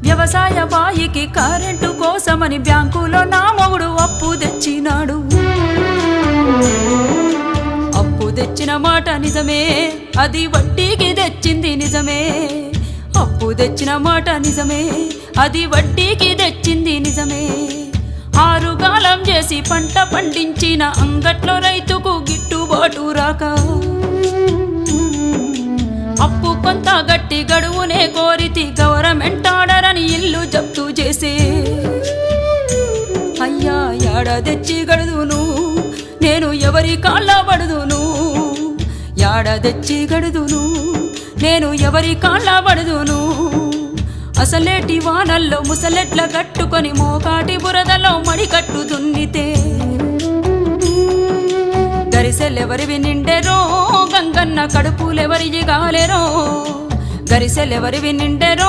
వ్యవసాయ బాయికి కరెంటు కోసమని బ్యాంకులో నా మొగుడు అప్పు తెచ్చినాడు. అప్పు తెచ్చిన మాట నిజమే, అది వడ్డీకి తెచ్చింది నిజమే. అప్పు తెచ్చిన మాట నిజమే, అది వడ్డీకి తెచ్చింది నిజమే. ఆరుగాలం చేసి పంట పండించిన అంగట్లో రైతుకు గిట్టుబాటు రాక అప్పు కొంత గట్టి గడువునే కోరితి గవర్నమెంట్ ఆర్డర్ అని ఇల్లు జప్తు చేసే. అయ్యా యాడ తెచ్చి గడుదును నేను ఎవరి కాళ్ళ పడుదును, యాడ తెచ్చి గడుదును నేను ఎవరి కాళ్ళ పడుదును. అసలేటి వానల్లో ముసలెట్ల కట్టుకొని మోకాటి బురదలో మడికట్టు దున్నితే గరిసెలెవరివి నిండెరో గంగన్న కడుపులెవరి గాలెరో, గరిసెలెవరివి నిండెరో